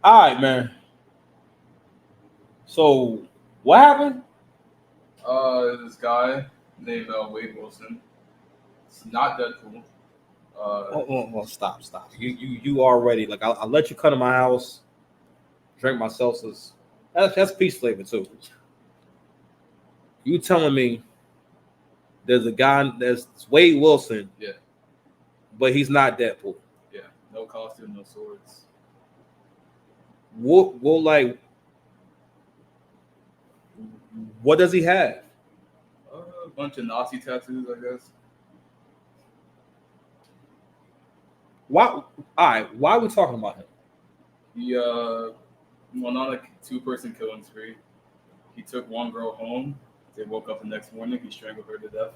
All right, man. So what happened? This guy named Wade Wilson. It's not Deadpool. Stop. You already like I let you come to my house, drink my seltzers. That's peace flavor too. You telling me there's a guy that's Wade Wilson, Yeah, but he's not Deadpool. yeah. No costume, no swords. Like what does he have? A bunch of Nazi tattoos, I guess. Why? All right. Why are we talking about him? He went on a two-person killing spree. He took one girl home. They woke up the next morning. He strangled her to death.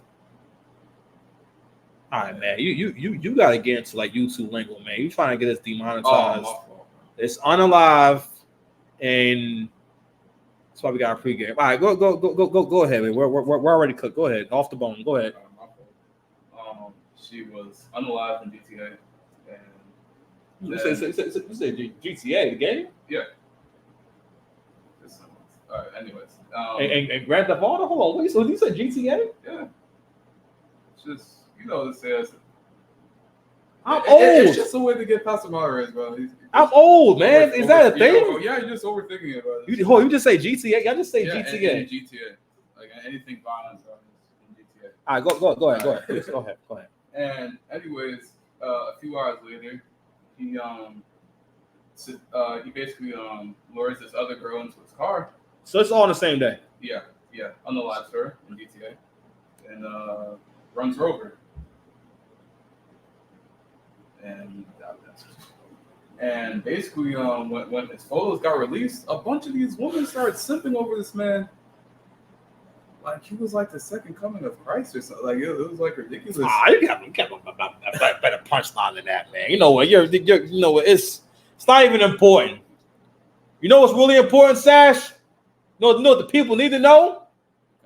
All right, man. You gotta get into like YouTube lingo, man. You trying to get us Oh, demonetized? my fault. It's unalive, and that's why we got a pregame. All right, go ahead, man. We're already cooked. Go ahead, off the bone. Go ahead. My fault. She was unalive in GTA, and You said GTA the game? yeah. All right. Anyways, And Grand Theft Auto. Hold on, wait. So you said GTA? yeah. It's just this says. I'm old. It's just a way to get past the moderators, bro. I'm old, man. Is that a thing? Yeah, you're just overthinking it, bro. You just say GTA. I just say Yeah, GTA. and GTA, like anything violent, bro, in GTA. All right, go ahead. Please, go ahead. And anyways, a few hours later, he basically lures this other girl into his car. So it's all on the same day. Yeah, unalives her in GTA, and runs her over. And basically, when his photos got released, a bunch of these women started simping over this man. Like he was like the second coming of Christ or something. Like it was like ridiculous. You got a better punchline than that, man. You know what? You know what? It's not even important. You know what's really important, Sash? You know what the people need to know?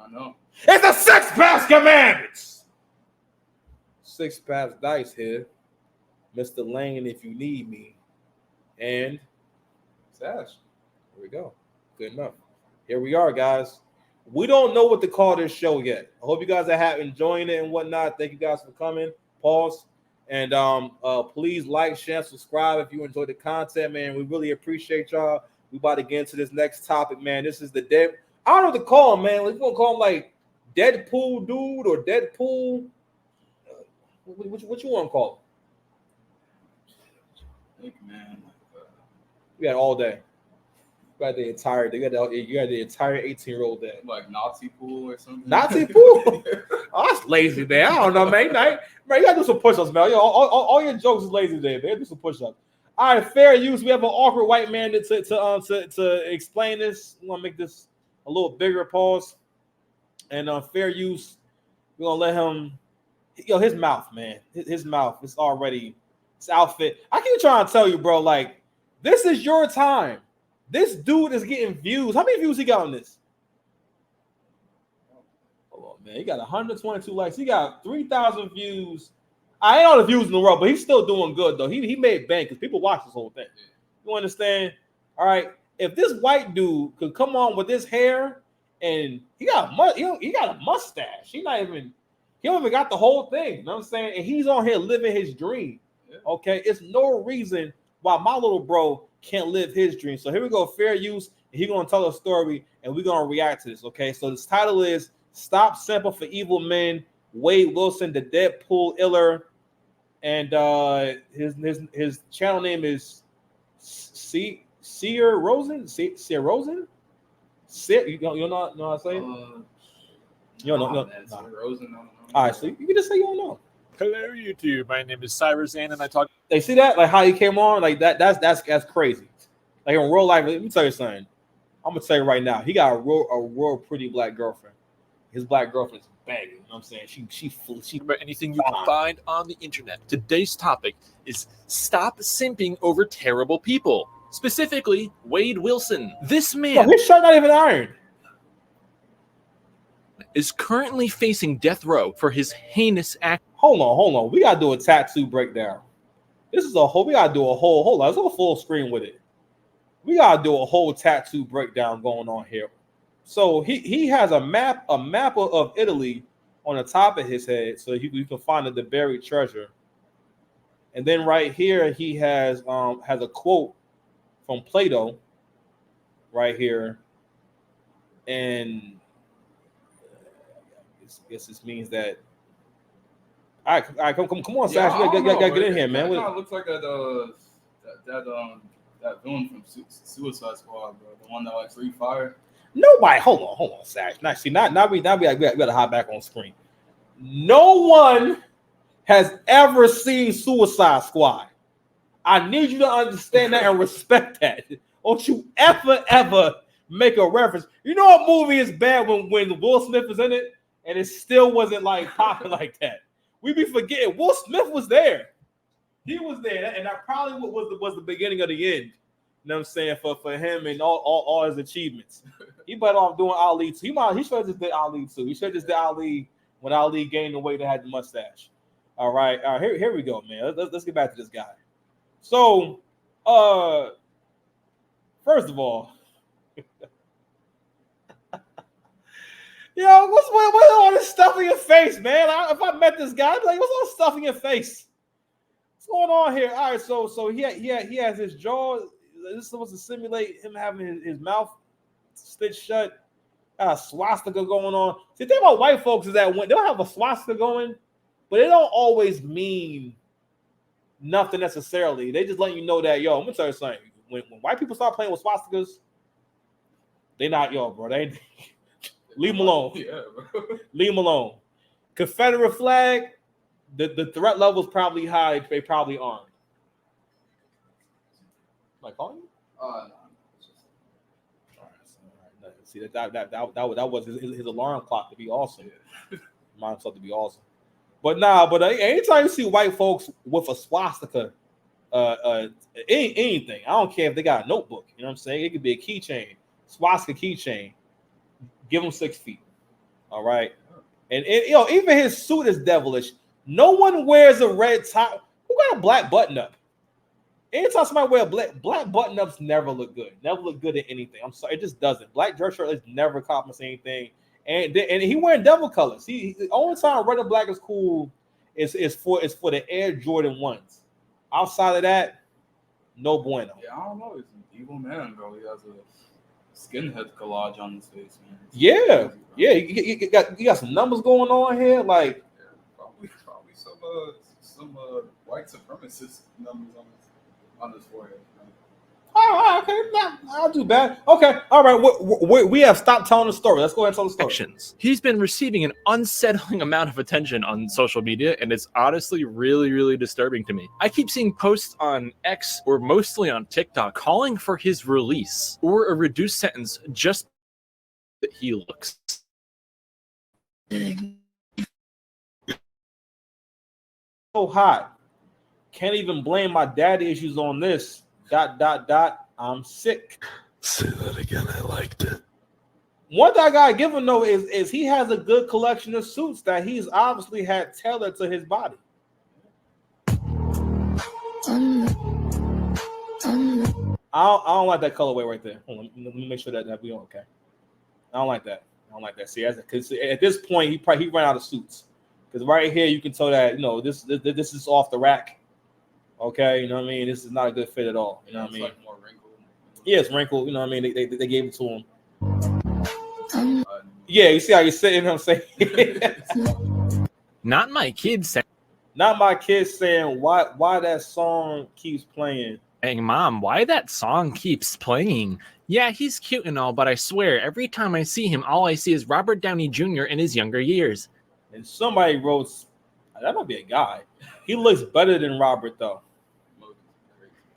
I know. It's the 6 past commandments. 6 past dice here, Mr. Lane. If you need me, and Sash. Here we go. Good enough. Here we are, guys. We don't know what to call this show yet. I hope you guys are enjoying it and whatnot. Thank you guys for coming. Pause. And please like, share, subscribe if you enjoy the content, man. We really appreciate y'all. We about to get into this next topic, man. This is the I don't know what to call him, man. We're gonna call him like Deadpool dude or Deadpool. What you want to call him? Man. We got all day. You got the entire day. You got the entire 18-year-old day. Like Nazi pool or something. Nazi pool? Oh, that's lazy, man. I don't know, man. Man, you gotta do some push-ups, man. All your jokes is lazy today, man. Do some push-ups. All right, fair use. We have an awkward white man to explain this. We want to make this a little bigger. Pause. And fair use. We're gonna let him. His mouth, man. His mouth. It's already his outfit. I keep trying to tell you, bro. Like, this is your time. This dude is getting views. How many views he got on this? Hold on, man. He got 122 likes. He got 3,000 views. I ain't all the views in the world, but he's still doing good, though. He made bank because people watch this whole thing. You understand? All right. If this white dude could come on with his hair and he got a mustache. He don't even got the whole thing. You know what I'm saying? And he's on here living his dream. Okay. It's no reason why my little bro can't live his dream. So here we go, fair use. And he's gonna tell a story, and we're gonna react to this. Okay, so this title is "Stop Simple for Evil Men." Wade Wilson, the Deadpool Iller, and his channel name is Seer Rosen. Seer Rosen. You don't know how to say it? You don't know. Rosen. All right, so you can just say you don't know. Hello, YouTube. My name is Cyrus Ann, and I talk. They see that, like how he came on, like that. That's crazy. Like in real life, let me tell you something. I'm gonna tell you right now. He got a real pretty black girlfriend. His black girlfriend's banging. You know what I'm saying? She about anything you can find on the internet. Today's topic is stop simping over terrible people. Specifically, Wade Wilson. This man. His shirt not even ironed. Is currently facing death row for his heinous act. Hold on. We gotta do a tattoo breakdown. We gotta do a whole. Hold on, let's go full screen with it. We gotta do a whole tattoo breakdown going on here. So he has a map of Italy on the top of his head, so you can find the buried treasure. And then right here he has a quote from Plato right here, and I guess this means that. All right, come on, Sash, you gotta get in here, man. It kind of looks like that villain from Suicide Squad, bro. The one that like breathe fire. Nobody, hold on, Sash. Now we gotta hop back on screen. No one has ever seen Suicide Squad. I need you to understand that and respect that. Don't you ever make a reference. You know what movie is bad when Will Smith is in it and it still wasn't like popping like that. We be forgetting Will Smith was there. He was there, and that probably was the beginning of the end. You know what I'm saying? For him and all his achievements. He better off doing Ali too. He should have just did Ali too. He should have just did Ali when Ali gained the weight and had the mustache. All right. Here we go, man. Let's get back to this guy. So, first of all, yo, what's all this stuff in your face, man? If I met this guy, I'd be like, what's all this stuff in your face? What's going on here? All right, so he has his jaw. This is supposed to simulate him having his mouth stitched shut. Got a swastika going on. See, the thing about white folks is that when they'll have a swastika going, but it don't always mean nothing necessarily. They just let you know that, yo, I'm gonna tell you something. When white people start playing with swastikas, they not, yo, bro. They leave them alone. Yeah, bro. Leave them alone. Confederate flag, the threat level is probably high. They probably armed. Am I calling you? No. All right. See that was his alarm clock to be awesome. Yeah. Mine himself to be awesome. But anytime you see white folks with a swastika, anything, I don't care if they got a notebook. You know what I'm saying? It could be a keychain, swastika keychain. Give him 6 feet. All right. And even his suit is devilish. No one wears a red top. Who got a black button up? Anytime somebody wear a black button ups, never look good. Never look good at anything. I'm sorry, it just doesn't. Black dress shirt is never compliments anything. And he wearing devil colors. The only time red and black is cool is for the Air Jordan 1s. Outside of that, no bueno. Yeah, I don't know. He's an evil man, bro. He has a skinhead collage on his face, man. Yeah, you got some numbers going on here, like probably some white supremacist numbers on his forehead. Man. Oh, okay, I'll do bad. Okay, all right. We have stopped telling the story. Let's go ahead and tell the story. Actions. He's been receiving an unsettling amount of attention on social media, and it's honestly really, really disturbing to me. I keep seeing posts on X or mostly on TikTok calling for his release or a reduced sentence just that he looks. So hot. Can't even blame my daddy issues on this. ... I'm sick. Say that again. I liked it. One thing I gotta give him though is he has a good collection of suits that he's obviously had tailored to his body. I don't like that colorway right there. Hold on, let me make sure that we okay. I don't like that. See, because at this point he ran out of suits. Because right here you can tell that this is off the rack. Okay, you know what I mean? This is not a good fit at all. You know what I mean? Like more wrinkled. Yeah, it's wrinkled. You know what I mean? They gave it to him. Yeah, you see how you're sitting him saying Not my kids saying, not my kids saying why that song keeps playing. "Hey, Mom, why that song keeps playing? Yeah, he's cute and all, but I swear, every time I see him, all I see is Robert Downey Jr. in his younger years." And somebody wrote, that might be a guy. He looks better than Robert though.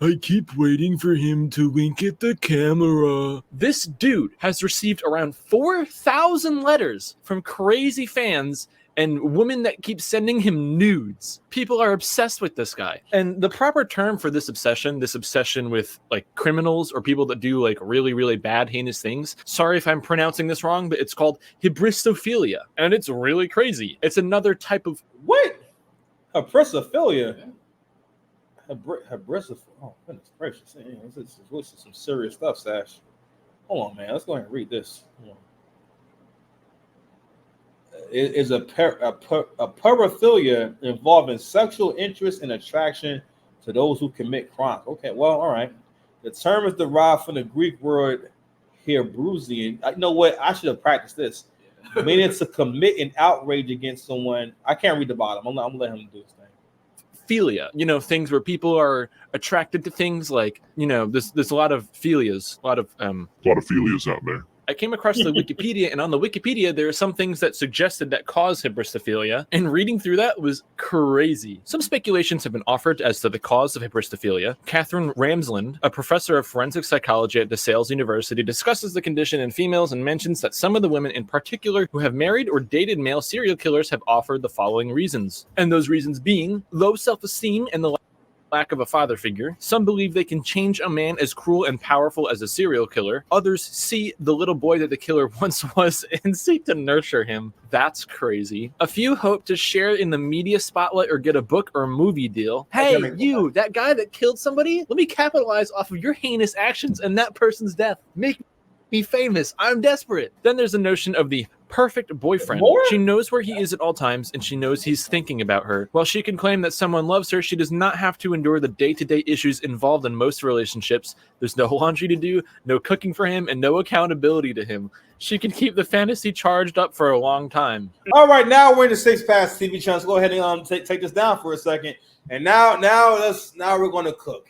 I keep waiting for him to wink at the camera. This dude has received around 4,000 letters from crazy fans and women that keep sending him nudes. People are obsessed with this guy. And the proper term for this obsession with like criminals or people that do like really, really bad, heinous things. Sorry if I'm pronouncing this wrong, but it's called hybristophilia. And it's really crazy. It's another type of... What? Hybristophilia? Hibiscus. Oh goodness gracious! This is some serious stuff, Sash. Hold on, man. Let's go ahead and read this. It is a paraphilia involving sexual interest and attraction to those who commit crimes. Okay, well, all right. The term is derived from the Greek word Hebruzian. You know what? I should have practiced this. Meaning to commit an outrage against someone. I can't read the bottom. I'm gonna let him do his thing. Philia, things where people are attracted to things like, there's a lot of philias, a lot of philias out there. I came across the Wikipedia, and on the Wikipedia, there are some things that suggested that cause hybristophilia, and reading through that was crazy. Some speculations have been offered as to the cause of hybristophilia. Catherine Ramsland, a professor of forensic psychology at DeSales University, discusses the condition in females and mentions that some of the women in particular who have married or dated male serial killers have offered the following reasons. And those reasons being low self-esteem and the lack of a father figure. Some believe they can change a man as cruel and powerful as a serial killer. Others see the little boy that the killer once was and seek to nurture him. That's crazy. A few hope to share in the media spotlight or get a book or a movie deal. Hey, you, that guy that killed somebody, let me capitalize off of your heinous actions and that person's death. Make me famous. I'm desperate. Then there's the notion of the perfect boyfriend. More? She knows where he is at all times, and she knows he's thinking about her. While she can claim that someone loves her, she does not have to endure the day-to-day issues involved in most relationships. There's no laundry to do, no cooking for him, and no accountability to him. She can keep the fantasy charged up for a long time. All right, now we're in the 6 Pass TV channel. So go ahead and take this down for a second. And now we're going to cook.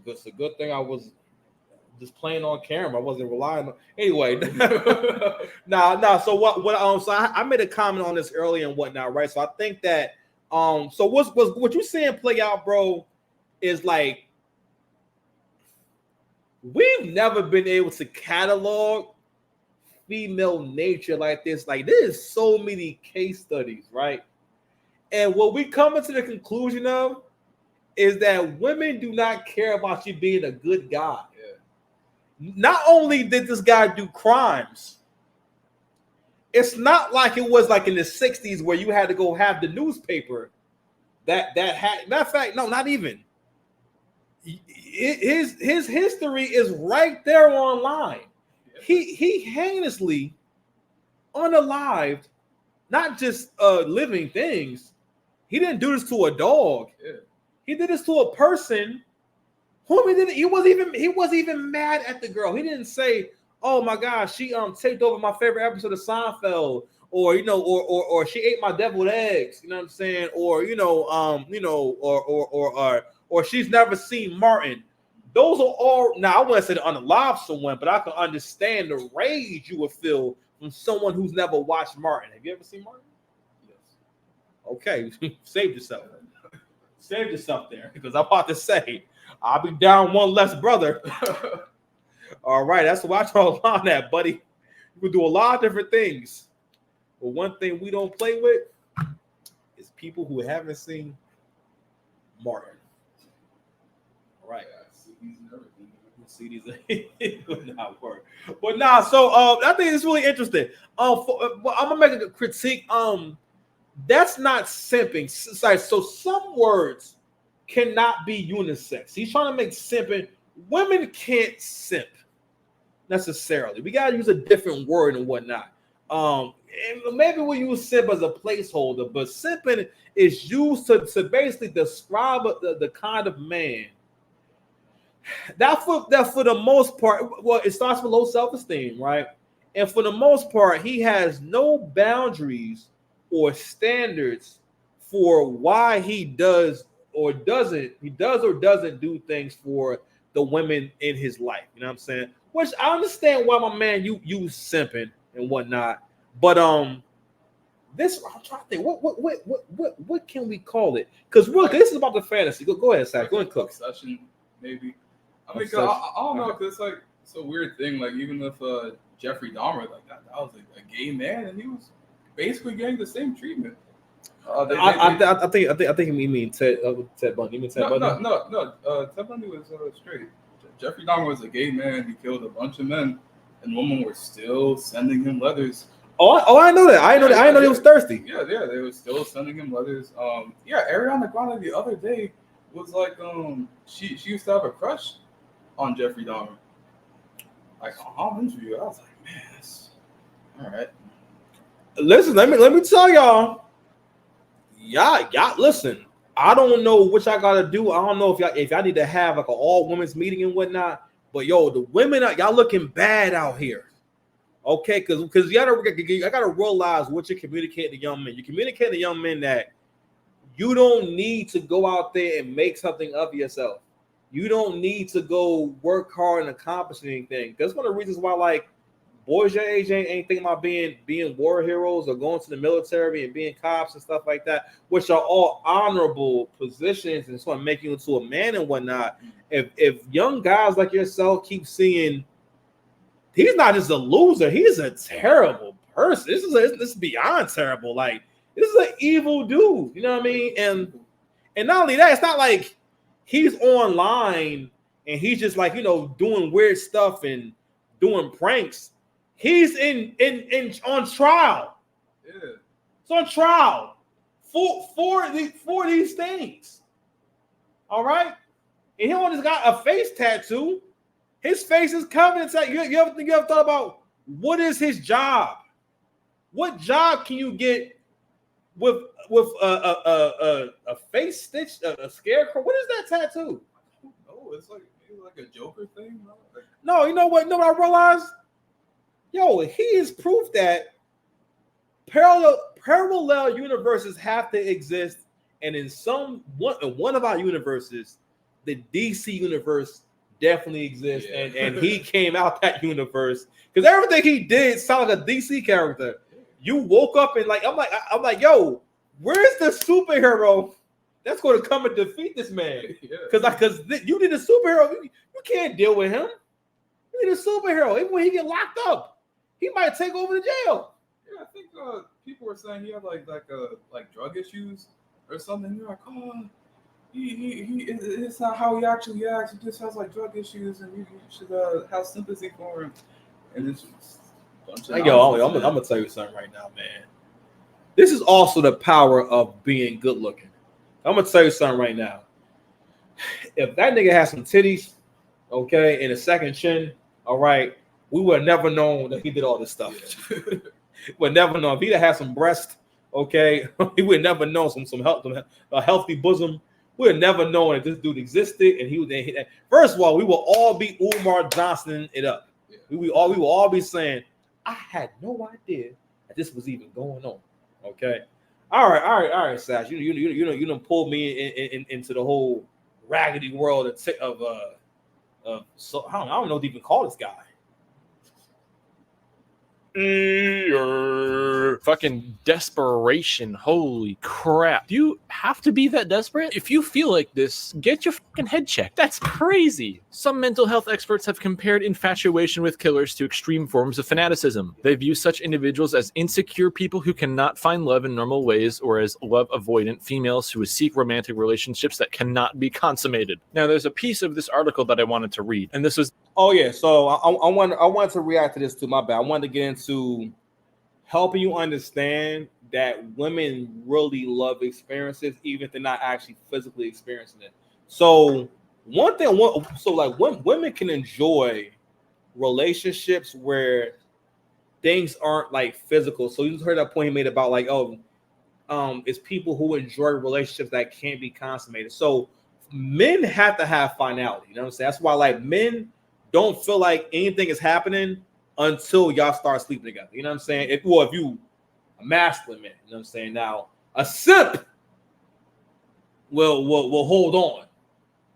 It's a good thing I was just playing on camera. I wasn't relying on. Anyway, nah. So what? So I made a comment on this earlier and whatnot, right? So I think that So what you saying play out, bro? Is like we've never been able to catalog female nature like this. Like there's so many case studies, right? And what we come to the conclusion of is that women do not care about you being a good guy. Yeah. Not only did this guy do crimes, it's not like it was like in the 60s where you had to go have the newspaper that had. Matter of fact, no, not even. His history is right there online. Yeah. He heinously unalived, not just living things. He didn't do this to a dog. Yeah. He did this to a person whom he wasn't even mad at the girl. He didn't say, "Oh my gosh, she taped over my favorite episode of Seinfeld," or or she ate my deviled eggs. You know what I'm saying? Or or she's never seen Martin. Those are all. Now I wouldn't say to unalive someone, but I can understand the rage you would feel from someone who's never watched Martin. Have you ever seen Martin? Yes. Okay, save yourself. Save yourself there, because I'm about to say I'll be down one less brother. All right, that's what I draw a line at, buddy. You can do a lot of different things, but one thing we don't play with is people who haven't seen Martin. All right, see these not work, but nah. So I think it's really interesting. I'm gonna make a critique. That's not simping. So some words cannot be unisex. He's trying to make simping. Women can't simp necessarily. We gotta use a different word and whatnot. And maybe we use simp as a placeholder, but simping is used to basically describe the kind of man that for the most part. Well, it starts with low self-esteem, right? And for the most part, he has no boundaries or standards for why he does or doesn't do things for the women in his life. You know what I'm saying? Which I understand why my man you simping and whatnot, but this I'm trying to think what can we call it? Because really, this is about the fantasy. Go ahead, Zach. Go and cook. Obsession, maybe. I mean, I don't know if it's like it's a weird thing. Like even if Jeffrey Dahmer like that was a gay man and he was basically getting the same treatment. I think you mean Ted Bundy. You mean Ted Bundy? No. Ted Bundy was straight. Jeffrey Dahmer was a gay man. He killed a bunch of men, and women were still sending him letters. I know that. I know he was thirsty. Yeah, they were still sending him letters. Ariana Grande the other day was like, she used to have a crush on Jeffrey Dahmer. Like on interview, I was like, man, that's all right. Listen, let me tell y'all. Y'all, listen. I don't know what y'all gotta do. I don't know if y'all need to have like an all women's meeting and whatnot. But yo, the women y'all looking bad out here. Okay, because you gotta realize what you're communicating to young men. You communicate to young men that you don't need to go out there and make something of yourself. You don't need to go work hard and accomplish anything. That's one of the reasons why, like, boys your age ain't thinking about being war heroes or going to the military and being cops and stuff like that, which are all honorable positions and sort of make you into a man and whatnot. If young guys like yourself keep seeing he's not just a loser, he's a terrible person. This is beyond terrible. Like, this is an evil dude. You know what I mean? And not only that, it's not like he's online and he's just like, doing weird stuff and doing pranks. He's on trial. Yeah. It's on trial for these things. All right? And he only got a face tattoo. His face is covered. You ever thought about what is his job? What job can you get with a face stitch, a scarecrow? What is that tattoo? No, it's like a Joker thing. No, you know what? I realized? Yo, he is proof that parallel universes have to exist, and in one of our universes, the DC universe definitely exists, and he came out that universe because everything he did sounded like a DC character. You woke up and I'm like, yo, where's the superhero that's going to come and defeat this man? Because you need a superhero. You can't deal with him. You need a superhero. Even when he get locked up, he might take over the jail. Yeah, I think people were saying he had like drug issues or something. You're like, oh. It's not how he actually acts. He just has like drug issues, and you should have sympathy for him. And it's just a bunch of I'm gonna tell you something right now, man. This is also the power of being good looking. I'm gonna tell you something right now. If that nigga has some titties, okay, and a second chin, all right, we would have never known that he did all this stuff. Yeah. We'd never know if he'd had some breast, okay. We would never know a healthy bosom. We would never known that this dude existed, and he was. First of all, we will all be Umar Johnson it up. Yeah. We will all be saying, "I had no idea that this was even going on." Okay, all right, Sash. You done pulled me into the whole raggedy world of so I don't know what to even call this guy. Fucking desperation. Holy crap. Do you have to be that desperate? If you feel like this, get your fucking head checked. That's crazy. Some mental health experts have compared infatuation with killers to extreme forms of fanaticism. They view such individuals as insecure people who cannot find love in normal ways, or as love avoidant females who seek romantic relationships that cannot be consummated. Now, there's a piece of this article that I wanted to read, and this was... Oh yeah, so I wanted to react to this too. My bad. I wanted to get into helping you understand that women really love experiences, even if they're not actually physically experiencing it. So women can enjoy relationships where things aren't like physical. So you just heard that point he made about like, it's people who enjoy relationships that can't be consummated. So men have to have finality. You know what I'm saying? That's why like men don't feel like anything is happening until y'all start sleeping together. You know what I'm saying? If you a masculine man, you know what I'm saying? Now, a simp will hold on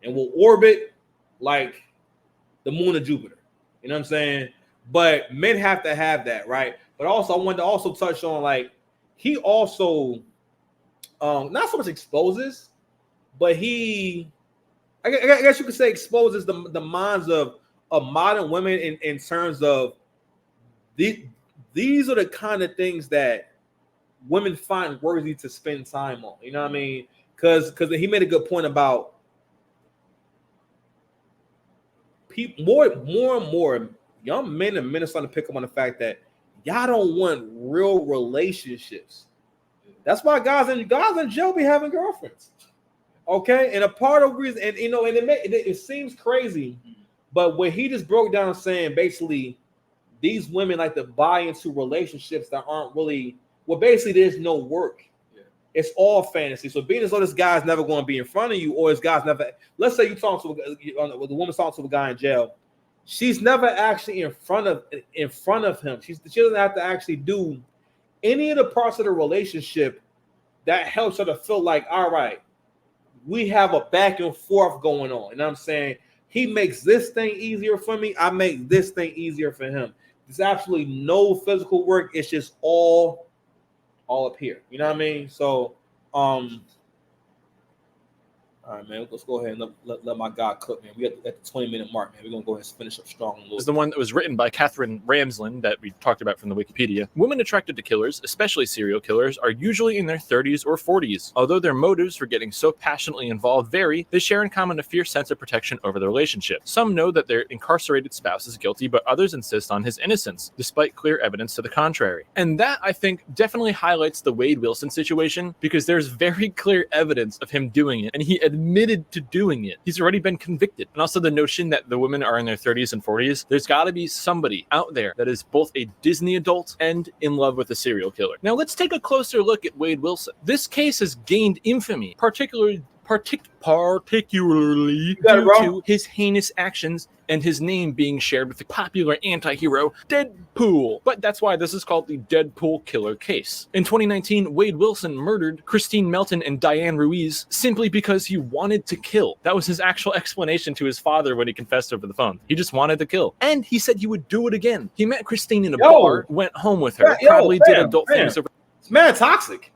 and will orbit like the moon of Jupiter. You know what I'm saying? But men have to have that, right? But also, I wanted to also touch on like he also not so much exposes, but I guess you could say exposes the minds of modern women in terms of these are the kind of things that women find worthy to spend time on. You know what I mean? Because he made a good point about people more and more young men and men are starting to pick up on the fact that y'all don't want real relationships. That's why guys in jail be having girlfriends. Okay, and a part of the reason, and it seems crazy, but when he just broke down saying basically these women like to buy into relationships that aren't really basically there's no work. It's all fantasy. So being as though this guy's never going to be in front of you, or this guy's never. Let's say you talk to the woman talking to a guy in jail. She's never actually in front of him. She doesn't have to actually do any of the parts of the relationship that helps her to feel like, all right, we have a back and forth going on. And I'm saying he makes this thing easier for me. I make this thing easier for him. There's absolutely no physical work. It's just all up here. You know what I mean? So, all right, man. Let's go ahead and let my guy cook, man. We at the 20-minute mark, man. We're gonna go ahead and finish up strong. This is the one that was written by Catherine Ramsland that we talked about from the Wikipedia. Women attracted to killers, especially serial killers, are usually in their 30s or 40s. Although their motives for getting so passionately involved vary, they share in common a fierce sense of protection over the relationship. Some know that their incarcerated spouse is guilty, but others insist on his innocence, despite clear evidence to the contrary. And that, I think, definitely highlights the Wade Wilson situation, because there's very clear evidence of him doing it, and he admitted to doing it. He's already been convicted. And also the notion that the women are in their 30s and 40s, there's got to be somebody out there that is both a Disney adult and in love with a serial killer. Now let's take a closer look at Wade Wilson. This case has gained infamy, particularly due to his heinous actions and his name being shared with the popular anti-hero Deadpool. But that's why this is called the Deadpool killer case. In 2019, Wade Wilson murdered Christine Melton and Diane Ruiz simply because he wanted to kill. That was his actual explanation to his father when he confessed over the phone. He just wanted to kill. And he said he would do it again. He met Christine in a bar, went home with her, did adult things over. It's mad toxic.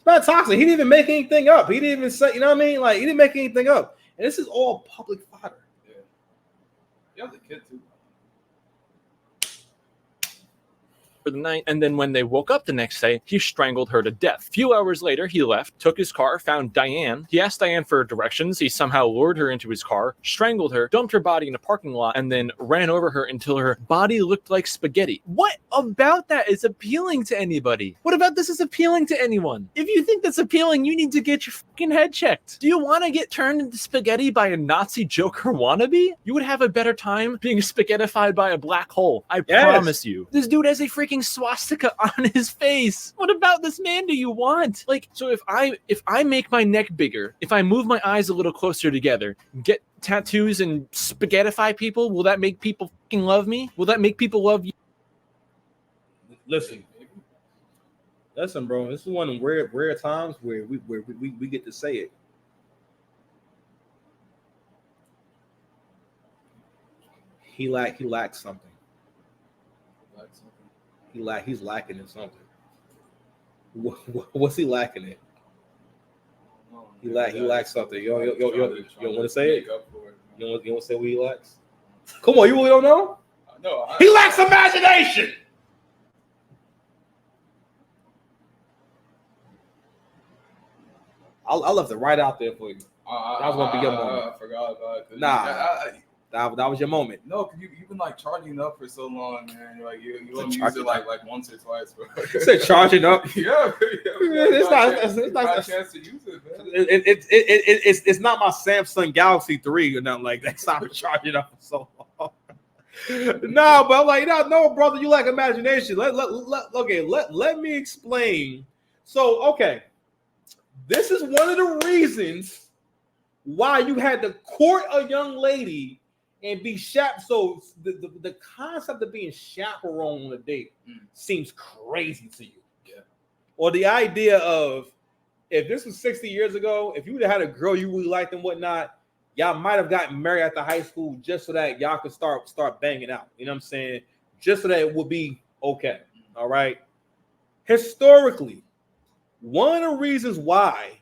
Not toxic. He didn't even make anything up. He didn't even say, you know what I mean? Like, he didn't make anything up. And this is all public fodder. Yeah, the kid too. For the night, and then when they woke up the next day, he strangled her to death. A few hours later, he left, took his car, found Diane. He asked Diane for directions. He somehow lured her into his car, strangled her, dumped her body in a parking lot, and then ran over her until her body looked like spaghetti. What about that is appealing to anybody? What about this is appealing to anyone? If you think that's appealing, you need to get your fucking head checked. Do you want to get turned into spaghetti by a Nazi Joker wannabe? You would have a better time being spaghettified by a black hole. I promise you. This dude has a freaking swastika on his face. What about this man do you want? Like, so if I make my neck bigger, if I move my eyes a little closer together, get tattoos and spaghettify people, will that make people fucking love me? Will that make people love you? Listen, bro. This is one of the rare times where we get to say it. He lacks something. He's lacking in something. What's he lacking in? He lacks something. You want to say it? You want to say what he lacks? Come on, you really don't know? No, he lacks imagination. I left it right out there for you. That was gonna be your moment. I forgot about it. Nah. That was your moment. No, because you've been like charging up for so long, man. Like you only use it like once or twice, bro. You said charging up? yeah. It's not a chance to use it, man. It's not my Samsung Galaxy 3 or nothing like that. Stop charging up for so long. No, but like no, brother, you lack imagination. Let me explain. So, okay, this is one of the reasons why you had to court a young lady and be so the concept of being chaperoned on a date seems crazy to you. Yeah. Or the idea of, if this was 60 years ago, if you would have had a girl you really liked and whatnot, y'all might have gotten married after high school just so that y'all could start banging out. You know what I'm saying? Just so that it would be okay. All right. Historically, one of the reasons why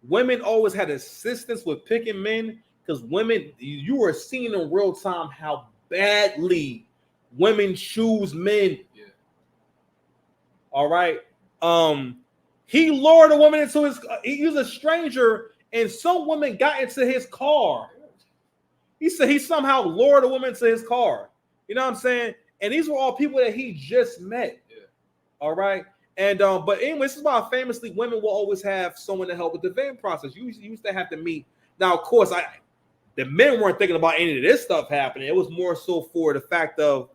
women always had assistance with picking men, because women, you were seeing in real time how badly women choose men. Yeah. All right. He lured a woman into he was a stranger, and some women got into his car. He said he somehow lured a woman into his car. You know what I'm saying? And these were all people that he just met. Yeah. All right. And but anyway, this is why famously women will always have someone to help with the vetting process. You used to have to meet. Now, of course, the men weren't thinking about any of this stuff happening. It was more so for the fact of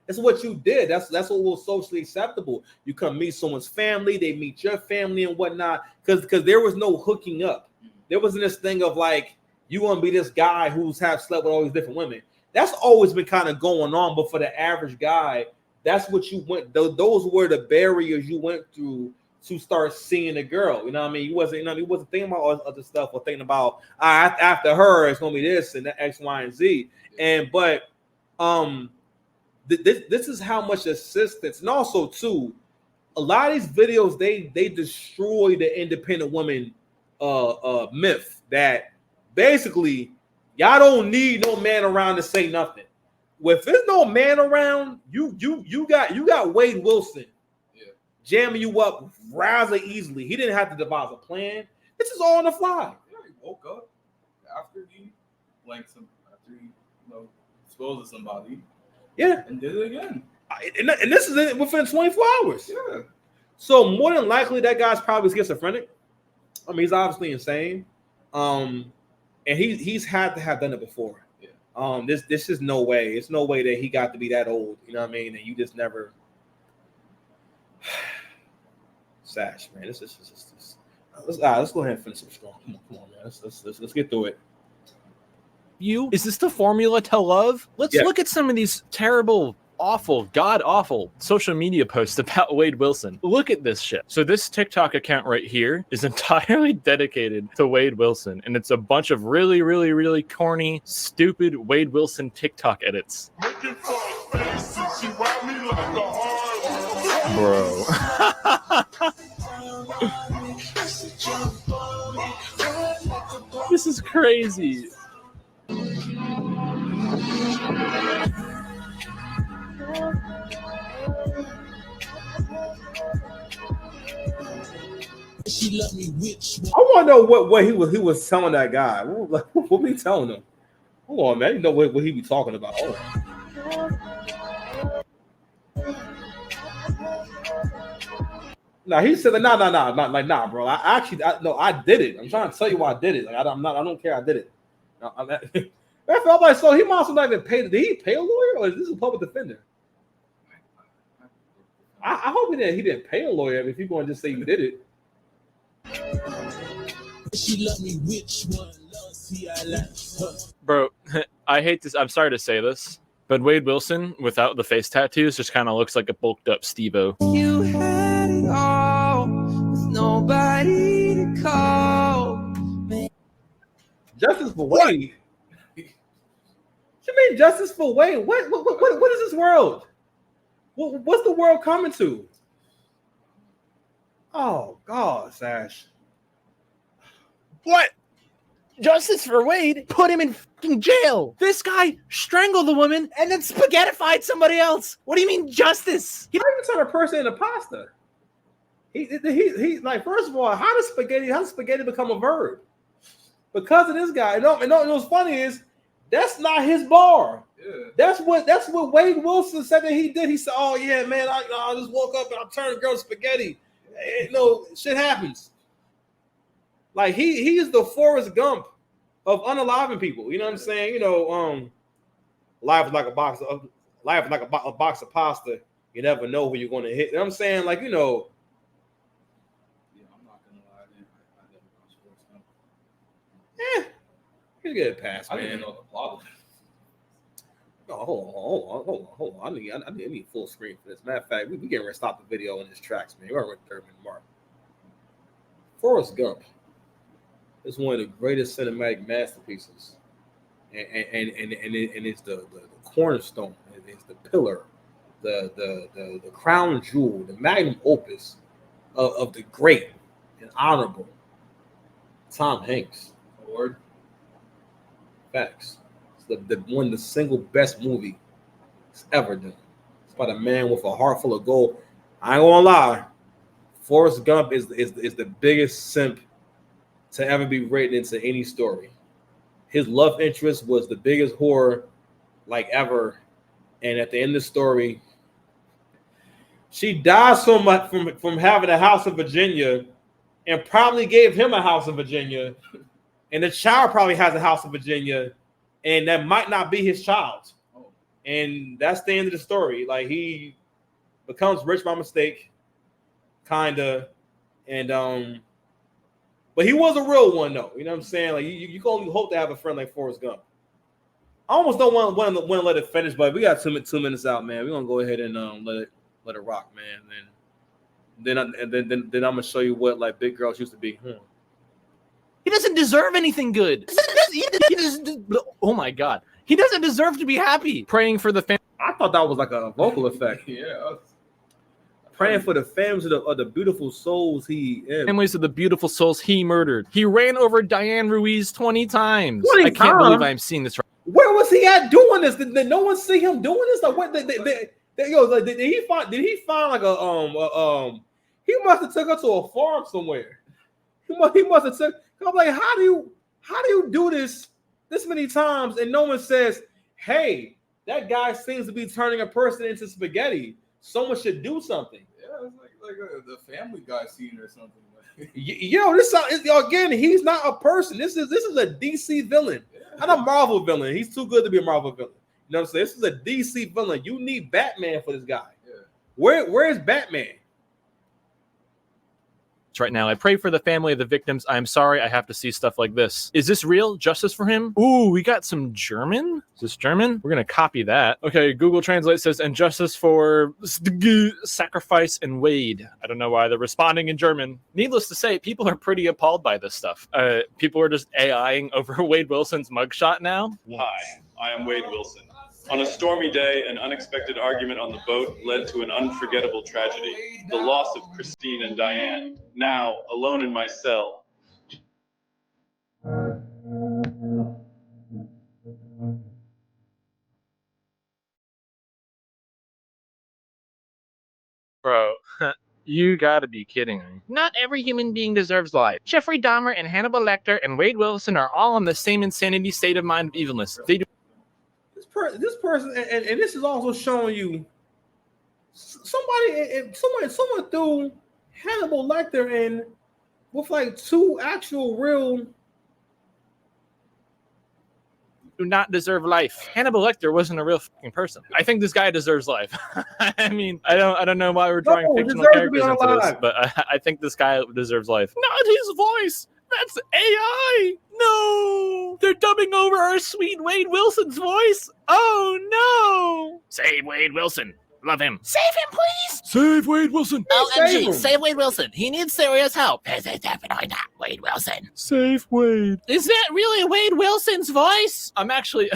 that's what you did. That's what was socially acceptable. You come meet someone's family, they meet your family and whatnot. Because there was no hooking up. There wasn't this thing of like you want to be this guy who's have slept with all these different women. That's always been kind of going on. But for the average guy, that's what you went. Those were the barriers you went through to start seeing a girl. You know what I mean? You wasn't thinking about all other stuff or thinking about after her it's gonna be this and that X, Y, and Z. And but this is how much assistance, and also too, a lot of these videos they destroy the independent woman myth that basically y'all don't need no man around to say nothing. If there's no man around, you got Wade Wilson jamming you up rather easily. He didn't have to devise a plan. This is all on the fly. Yeah, he woke up after he exposed to somebody. Yeah, and did it again. And this is within 24 hours. Yeah. So more than likely, that guy's probably schizophrenic. I mean, he's obviously insane. And he's had to have done it before. Yeah. This is no way. It's no way that he got to be that old. You know what I mean? And you just never. Sash, man. This is. Let's go ahead and finish it strong. Come on, man. Let's get through it. Is this the formula to love? Let's look at some of these terrible, awful, god-awful social media posts about Wade Wilson. Look at this shit. So this TikTok account right here is entirely dedicated to Wade Wilson, and it's a bunch of really, really, really corny, stupid Wade Wilson TikTok edits. Bro. This is crazy. I want to know what he was telling that guy. What be telling him? Hold on, man. You know what he be talking about. Hold on. No, he said nah, bro. I did it. I'm trying to tell you why I did it. Like, I don't care. I did it. I felt like so he might also not even pay. Did he pay a lawyer or is this a public defender? I hope he didn't pay a lawyer if you're going to just say you did it. She love me, which one? See, I like her. Bro, I hate this. I'm sorry to say this, but Wade Wilson without the face tattoos just kind of looks like a bulked up Steve-O. You had it all with nobody to call. Justice for Wade. What you mean justice for Wade? What is this world? What's the world coming to? Oh God, Sash. What? Justice for Wade? Put him in fucking jail. This guy strangled the woman and then spaghettified somebody else. What do you mean justice? He not even turned a person into pasta. He like, first of all, how does spaghetti become a verb? Because of this guy. And what's funny is that's not his bar. Yeah. That's what Wade Wilson said that he did. He said, "Oh yeah, man, I just woke up and I turned a girl spaghetti." Shit happens. Like he is the Forrest Gump of unaliving people. You know what I'm saying? Life is like a box of pasta. You never know who you're going to hit. You know what I'm saying? Like, Yeah, I'm not gonna lie. I never watched Forrest Gump. You get it past, man. I didn't even know the plot. Oh, hold on. I need full screen for this. Matter of fact, we getting ready to stop the video in this tracks, man. We're already at the 30-minute mark. Forrest Gump is one of the greatest cinematic masterpieces, and it's the cornerstone. It's the pillar, the crown jewel, the magnum opus of the great and honorable Tom Hanks. Award. Facts. It's the single best movie it's ever done. It's about a man with a heart full of gold. I ain't gonna lie, Forrest Gump is the biggest simp to ever be written into any story. His love interest was the biggest whore like ever And at the end of the story, she dies from having a house in Virginia, and probably gave him a house in Virginia, and the child probably has a house in Virginia, and that might not be his child. And that's the end of the story. Like, he becomes rich by mistake, kinda, and but he was a real one though. You know what I'm saying? Like, you can only hope to have a friend like Forrest Gump. I almost don't want to let it finish, but we got 2 minutes out, man. We're gonna go ahead and let it rock, man. And then I'm gonna show you what like big girls used to be. He doesn't deserve anything good. Oh my God. He doesn't deserve to be happy. Praying for the family. I thought that was like a vocal effect. Yeah. Praying for the families of the beautiful souls Families of the beautiful souls he murdered. He ran over Diane Ruiz 20 times. 20 I can't believe times? I'm seeing this right. Where was he at doing this? Did no one see him doing this? Like, what? Did he find? Did he find like a He must have took her to a farm somewhere. He must have took. I'm like, how do you do this many times and no one says, hey, that guy seems to be turning a person into spaghetti. Someone should do something. Yeah, it's like the Family Guy scene or something. Again, he's not a person. This is a DC villain, not a Marvel villain. He's too good to be a Marvel villain. You know what I'm saying? This is a DC villain. You need Batman for this guy. Yeah. Where is Batman? Right now, I pray for the family of the victims. I'm sorry I have to see stuff like this. Is this real? Justice for him? Ooh, we got some German. Is this German? We're gonna copy that. Okay, Google Translate says, and justice for sacrifice and Wade. I don't know why they're responding in German. Needless to say, people are pretty appalled by this stuff. People are just AIing over Wade Wilson's mugshot now. Hi, I am Wade Wilson. On a stormy day, an unexpected argument on the boat led to an unforgettable tragedy, the loss of Christine and Diane. Now, alone in my cell. Bro, you gotta be kidding me. Not every human being deserves life. Jeffrey Dahmer and Hannibal Lecter and Wade Wilson are all in the same insanity state of mind of evilness. They do. This person, and this is also showing you someone threw Hannibal Lecter in with like 2 actual real. Do not deserve life. Hannibal Lecter wasn't a real fucking person. I think this guy deserves life. I mean, I don't know why we're drawing fictional characters into this, but I think this guy deserves life. Not his voice. That's AI. No, they're dubbing over our sweet Wade Wilson's voice. Oh no! Save Wade Wilson. Love him. Save him, please. Save Wade Wilson. OMG, save Wade Wilson. He needs serious help. This is definitely not Wade Wilson. Save Wade. Is that really Wade Wilson's voice? I'm actually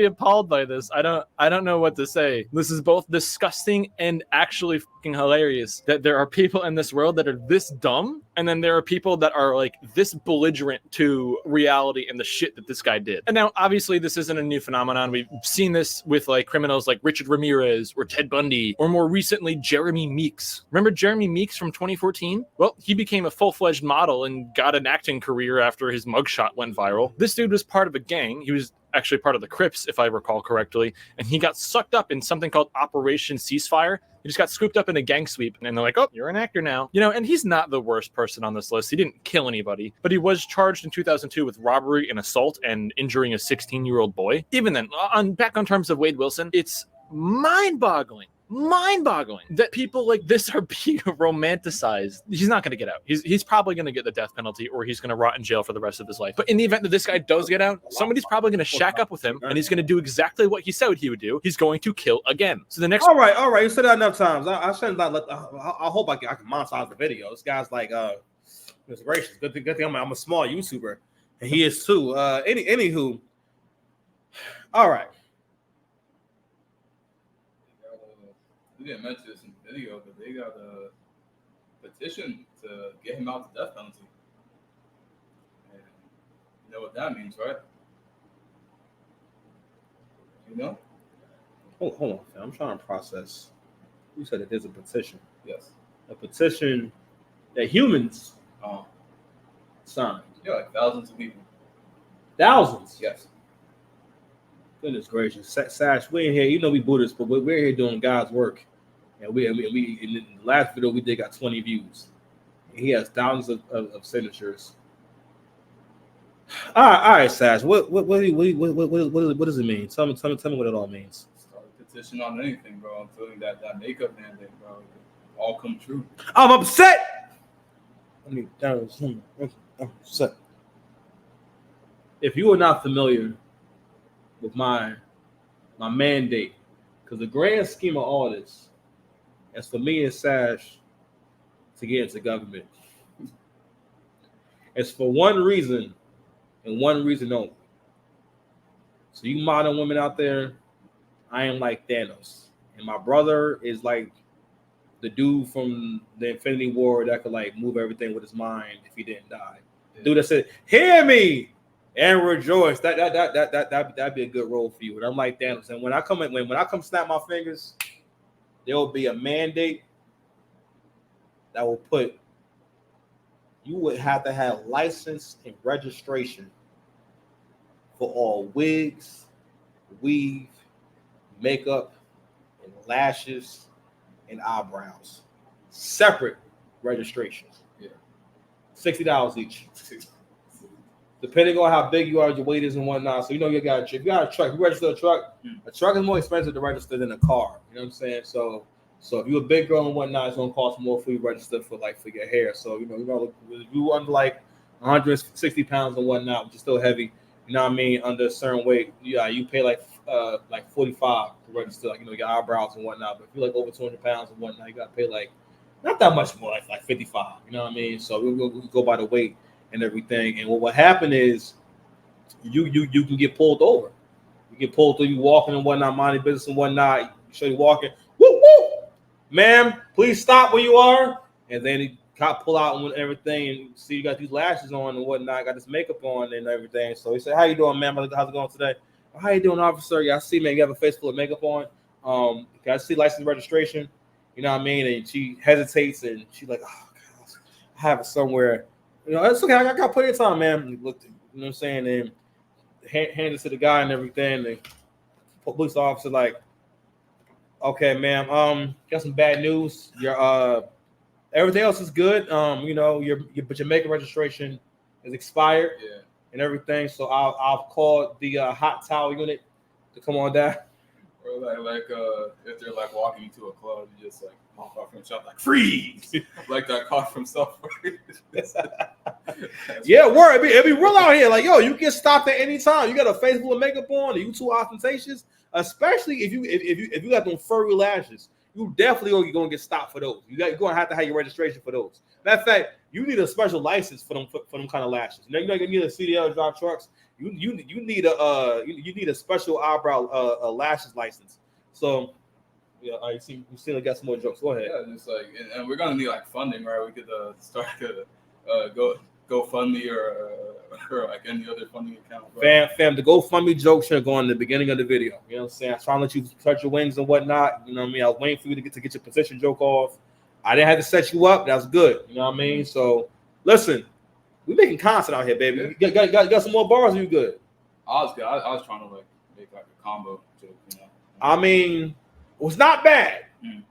appalled by this. I don't know what to say. This is both disgusting and actually fucking hilarious that there are people in this world that are this dumb, and then there are people that are like this belligerent to reality and the shit that this guy did. And now, obviously, this isn't a new phenomenon. We've seen this with like criminals like Richard Ramirez or Ted Bundy, or more recently, Jeremy Meeks. Remember Jeremy Meeks from 2014? Well, he became a full-fledged model and got an acting career after his mugshot went viral. This dude was part of a gang. He was actually part of the Crips, if I recall correctly, and he got sucked up in something called Operation Ceasefire. He just got scooped up in a gang sweep, and they're like, oh, you're an actor now. You know, and he's not the worst person on this list. He didn't kill anybody, but he was charged in 2002 with robbery and assault and injuring a 16-year-old boy. Even then, back on terms of Wade Wilson, it's mind-boggling that people like this are being romanticized. He's not going to get out. He's probably going to get the death penalty, or he's going to rot in jail for the rest of his life. But in the event that this guy does get out, somebody's probably going to shack up with him, and he's going to do exactly what he said he would do. He's going to kill again. So the next. All right. You said that enough times. I shouldn't let. I hope I can monetize the video. This guy's like, it's gracious. Good thing I'm a small YouTuber, and he is too. Anywho. All right. We didn't mention this in the video, but they got a petition to get him out the death penalty. And you know what that means, right? You know? Hold on. I'm trying to process. You said that there's a petition. Yes. A petition that humans signed. Yeah, like thousands of people. Thousands? Yes. Goodness gracious, Sash, we in here. You know we Buddhists, but we're here doing God's work. And we in the last video we did got 20 views. He has thousands of signatures. All right, Sash. What does it mean? Tell me what it all means. Start a petition on anything, bro. I'm feeling that makeup mandate, bro. It all come true. I'm upset. I'm upset. If you are not familiar with my mandate, because the grand scheme of all this is for me and Sash to get into government. It's for one reason and one reason only. So you modern women out there, I am like Thanos. And my brother is like the dude from the Infinity War that could like move everything with his mind if he didn't die. Yeah. Dude that said, "Hear me and rejoice." That'd be a good role for you. And I'm like Thanos. And when I come snap my fingers, there will be a mandate that will put you would have to have license and registration for all wigs, weave, makeup, and lashes and eyebrows. Separate registrations. Yeah. $60 each. Depending on how big you are, your weight is and whatnot. So you know if you got a truck, you register a truck is more expensive to register than a car. You know what I'm saying? So if you're a big girl and whatnot, it's gonna cost more for you to register for your hair. So you know if you under like 160 pounds and whatnot, which is still heavy, you know what I mean, under a certain weight, you pay like 45 to register, like your eyebrows and whatnot. But if you're like over 200 pounds and whatnot, you gotta pay like not that much more, like 55. You know what I mean? So we go by the weight and everything. And what happened is you can get pulled over. You get pulled through, you walking and whatnot, minding business and whatnot. You show you walking, woo woo. Ma'am, please stop where you are. And then the cop pull out and everything and see you got these lashes on and whatnot, got this makeup on and everything. So he said, "How you doing, ma'am? How's it going today?" "Oh, how you doing, officer? Yeah, I see, man, you have a face full of makeup on. Can I see license registration?" You know what I mean? And she hesitates and she's like, "Oh, God, I have it somewhere." You know, it's okay. I got plenty of time, man. And he looked, you know what I'm saying? And handed it to the guy and everything. And the police officer like, "Okay, ma'am. Got some bad news. Your everything else is good. You know, but your makeup registration is expired, and everything. So I'll call the hot towel unit to come on down." Or like if they're like walking into a club, you just like pop off from the shop like freeze, like that cop from South Park. Yeah, word. It'd be real out here. Like, yo, you get stopped at any time. You got a face full of makeup on, and you too ostentatious. Especially if you got them furry lashes, you definitely gonna get stopped for those. You're gonna have to have your registration for those. Matter of fact, you need a special license for them kind of lashes. You know you need a CDL to drive trucks. You need a special eyebrow lashes license. So yeah, I see you still got some more jokes. Go ahead. Yeah, just like and we're gonna need like funding, right? We could start a GoFundMe or like any other funding account. Right? Fam, the GoFundMe joke should go in the beginning of the video. You know what I'm saying? I was trying to let you touch your wings and whatnot. You know what I mean? I was waiting for you to get your position joke off. I didn't have to set you up. That's good. You know what I mean? So listen, we making content out here, baby. You got some more bars, or you good? I was good. I was trying to like make like a combo joke, you know. I mean, it was not bad.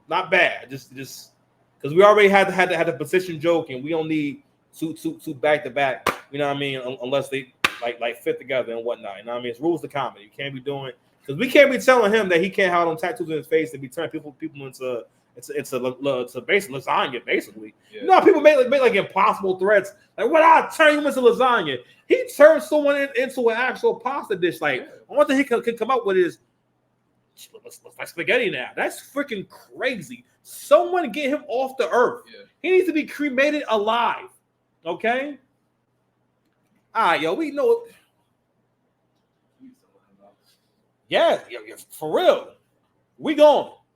Not bad. Just because we already had the position joke, and we don't need two back to back. You know what I mean? Unless they like fit together and whatnot. You know what I mean? It's rules to comedy. You can't be doing because we can't be telling him that he can't have them tattoos in his face and be turning people into basically lasagna. Basically, You know how people make like impossible threats. Like, what I turn you into lasagna? He turned someone into an actual pasta dish. Like, one thing he can come up with is let's like spaghetti now. That's freaking crazy. Someone get him off the earth. He needs to be cremated alive. Okay. All right, yo, we know. Yeah, for real. We gone.